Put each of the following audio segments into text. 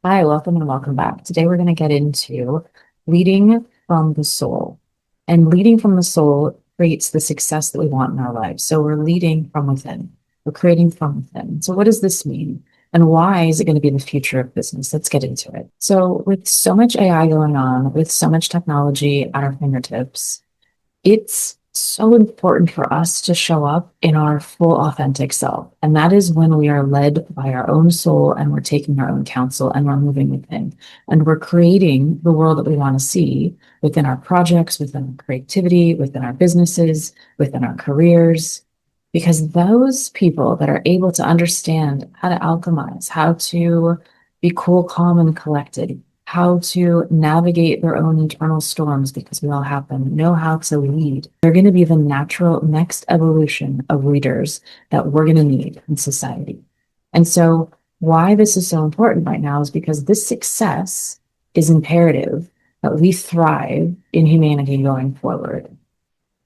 Hi, welcome and welcome back. Today we're going to get into leading from the soul. And leading from the soul creates the success that we want in our lives. So we're leading from within. We're creating from within. So what does this mean? And why is it going to be the future of business? Let's get into it. So with so much AI going on, with so much technology at our fingertips, it's so important for us to show up in our full authentic self. And that is when we are led by our own soul and we're taking our own counsel and we're moving within. And we're creating the world that we want to see within our projects, within our creativity, within our businesses, within our careers. Because those people that are able to understand how to alchemize, how to be cool, calm, and collected, how to navigate their own internal storms, because we all have them, know how to lead. They're going to be the natural next evolution of leaders that we're going to need in society. And so why this is so important right now is because this success is imperative that we thrive in humanity going forward.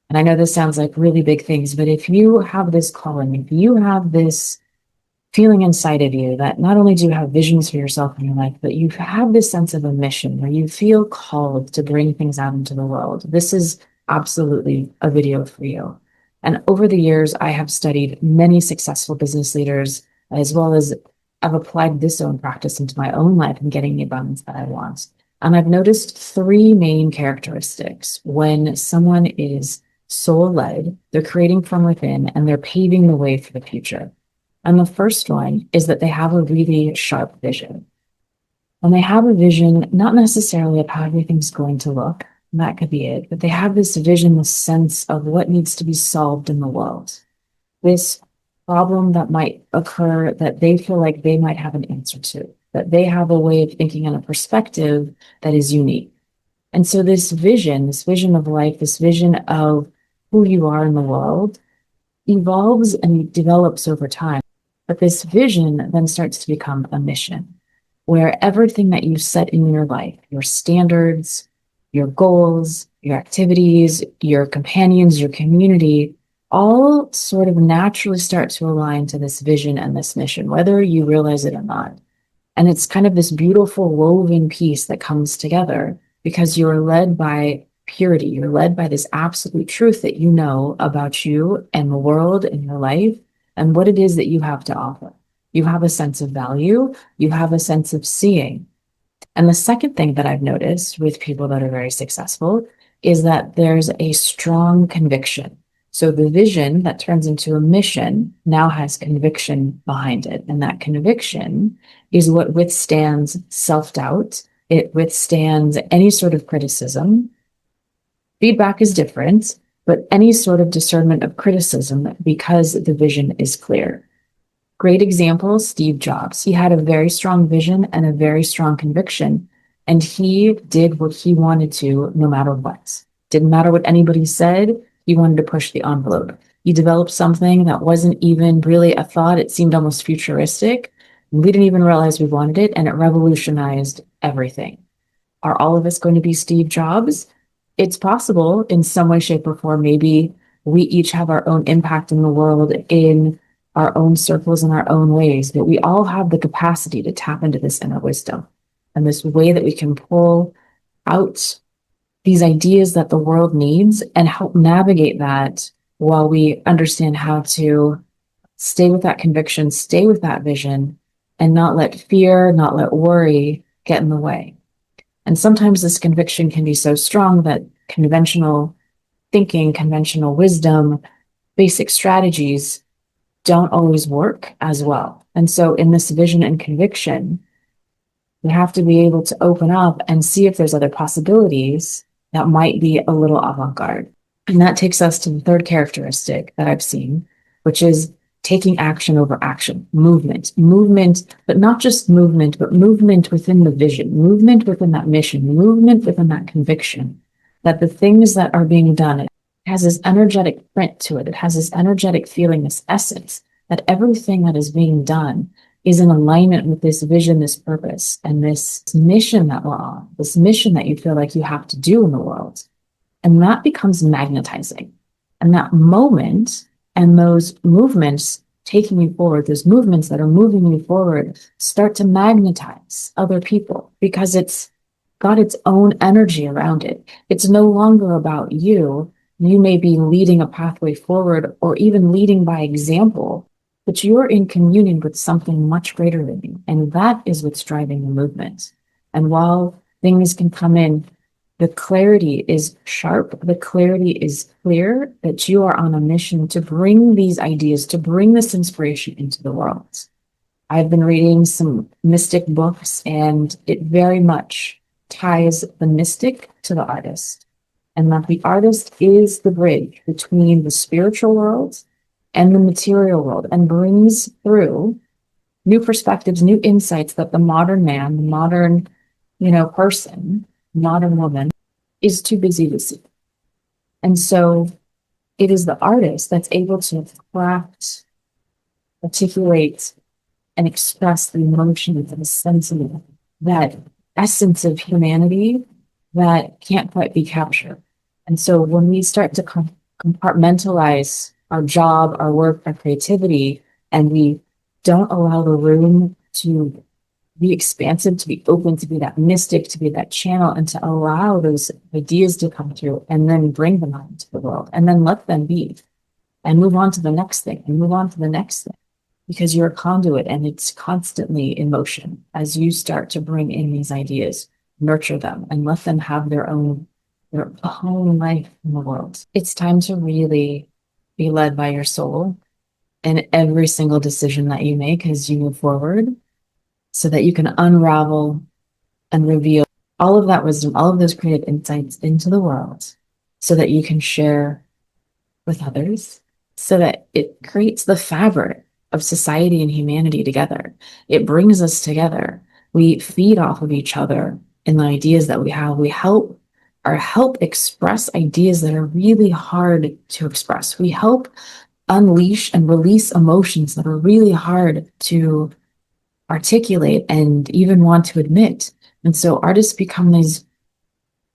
And I know this sounds like really big things, but if you have this calling, if you have this feeling inside of you that not only do you have visions for yourself in your life, but you have this sense of a mission where you feel called to bring things out into the world. This is absolutely a video for you. And over the years, I have studied many successful business leaders, as well as I've applied this own practice into my own life and getting the abundance that I want. And I've noticed three main characteristics when someone is soul led, they're creating from within, and they're paving the way for the future. And the first one is that they have a really sharp vision. And they have a vision, not necessarily of how everything's going to look, and that could be it, but they have this vision, this sense of what needs to be solved in the world. This problem that might occur that they feel like they might have an answer to, that they have a way of thinking and a perspective that is unique. And so this vision of life, this vision of who you are in the world evolves and develops over time. But this vision then starts to become a mission, where everything that you set in your life, your standards, your goals, your activities, your companions, your community, all sort of naturally start to align to this vision and this mission, whether you realize it or not. And it's kind of this beautiful woven piece that comes together because you're led by purity. You're led by this absolute truth that you know about you and the world and your life and what it is that you have to offer. You have a sense of value. You have a sense of seeing. And the second thing that I've noticed with people that are very successful is that there's a strong conviction. So the vision that turns into a mission now has conviction behind it. And that conviction is what withstands self-doubt. It withstands any sort of criticism. Feedback is different, but any sort of discernment of criticism because the vision is clear. Great example, Steve Jobs. He had a very strong vision and a very strong conviction, and he did what he wanted to no matter what. Didn't matter what anybody said, he wanted to push the envelope. He developed something that wasn't even really a thought. It seemed almost futuristic. We didn't even realize we wanted it, and it revolutionized everything. Are all of us going to be Steve Jobs? It's possible in some way, shape, or form. Maybe we each have our own impact in the world in our own circles in our own ways, but we all have the capacity to tap into this inner wisdom and this way that we can pull out these ideas that the world needs and help navigate that while we understand how to stay with that conviction, stay with that vision, and not let fear, not let worry get in the way. And sometimes this conviction can be so strong that conventional thinking, conventional wisdom, basic strategies don't always work as well. And so in this vision and conviction, we have to be able to open up and see if there's other possibilities that might be a little avant-garde. And that takes us to the third characteristic that I've seen, which is taking action over action, movement, but not just movement, but movement within the vision, movement within that mission, movement within that conviction, that the things that are being done, it has this energetic print to it. It has this energetic feeling, this essence, that everything that is being done is in alignment with this vision, this purpose, and this mission that we're on, this mission that you feel like you have to do in the world. And that becomes magnetizing. And that moment and those movements taking you forward, those movements that are moving you forward, start to magnetize other people because it's got its own energy around it. It's no longer about you. You may be leading a pathway forward or even leading by example, but you're in communion with something much greater than you. And that is what's driving the movement. And while things can come in, the clarity is sharp, the clarity is clear that you are on a mission to bring these ideas, to bring this inspiration into the world. I've been reading some mystic books, and it very much ties the mystic to the artist, and that the artist is the bridge between the spiritual world and the material world and brings through new perspectives, new insights that the modern man, the modern, person, modern woman is too busy to see. And so it is the artist that's able to craft, articulate, and express the emotions and the sentiment, that essence of humanity that can't quite be captured. And so when we start to compartmentalize our job, our work, our creativity, and we don't allow the room to be expansive, to be open, to be that mystic, to be that channel, and to allow those ideas to come through and then bring them out into the world and then let them be and move on to the next thing and move on to the next thing, because you're a conduit and it's constantly in motion as you start to bring in these ideas, nurture them, and let them have their own life in the world. It's time to really be led by your soul in every single decision that you make as you move forward, so that you can unravel and reveal all of that wisdom, all of those creative insights into the world, so that you can share with others, so that it creates the fabric of society and humanity together. It brings us together. We feed off of each other in the ideas that we have. We help express ideas that are really hard to express. We help unleash and release emotions that are really hard to articulate and even want to admit. And so artists become these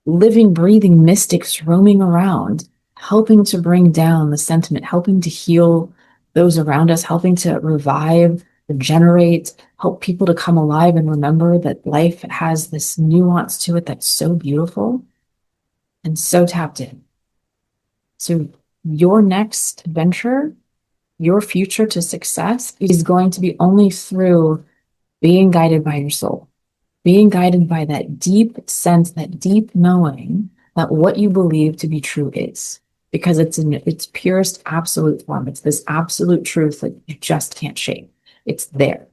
living, breathing mystics roaming around, helping to bring down the sentiment, helping to heal those around us, helping to revive, regenerate, help people to come alive and remember that life has this nuance to it that's so beautiful and so tapped in. So your next venture, your future to success is going to be only through being guided by your soul, being guided by that deep sense, that deep knowing that what you believe to be true is, because it's in its purest absolute form. It's this absolute truth that you just can't shake. It's there.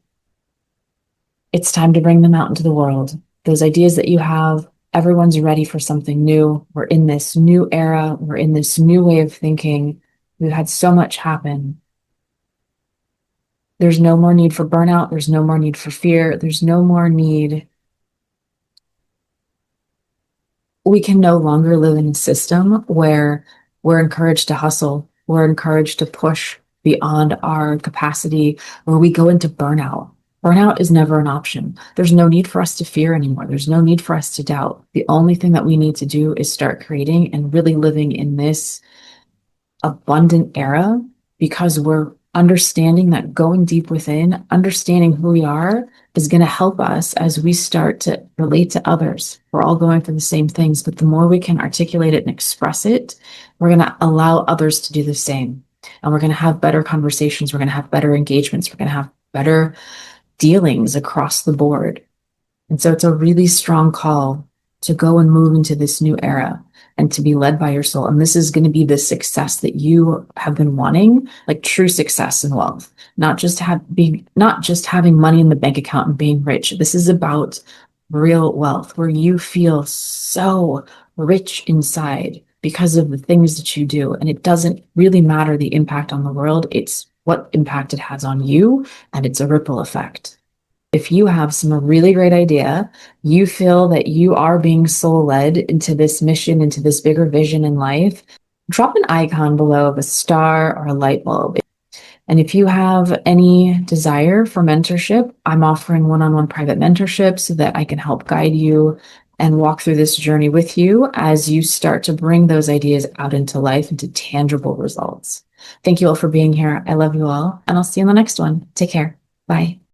It's time to bring them out into the world. Those ideas that you have, everyone's ready for something new. We're in this new era. We're in this new way of thinking. We've had so much happen. There's no more need for burnout. There's no more need for fear. There's no more need. We can no longer live in a system where we're encouraged to hustle. We're encouraged to push beyond our capacity, where we go into burnout. Burnout is never an option. There's no need for us to fear anymore. There's no need for us to doubt. The only thing that we need to do is start creating and really living in this abundant era, because we're understanding that going deep within, understanding who we are, is going to help us as we start to relate to others. We're all going through the same things, but the more we can articulate it and express it, we're going to allow others to do the same. And we're going to have better conversations. We're going to have better engagements. We're going to have better dealings across the board. And so it's a really strong call to go and move into this new era and to be led by your soul. And this is going to be the success that you have been wanting, like true success and wealth, not just having money in the bank account and being rich. This is about real wealth, where you feel so rich inside because of the things that you do. And it doesn't really matter the impact on the world. It's what impact it has on you, and it's a ripple effect. If you have some really great idea, you feel that you are being soul led into this mission, into this bigger vision in life, drop an icon below of a star or a light bulb. And if you have any desire for mentorship, I'm offering one-on-one private mentorship so that I can help guide you and walk through this journey with you as you start to bring those ideas out into life, into tangible results. Thank you all for being here. I love you all, and I'll see you in the next one. Take care. Bye.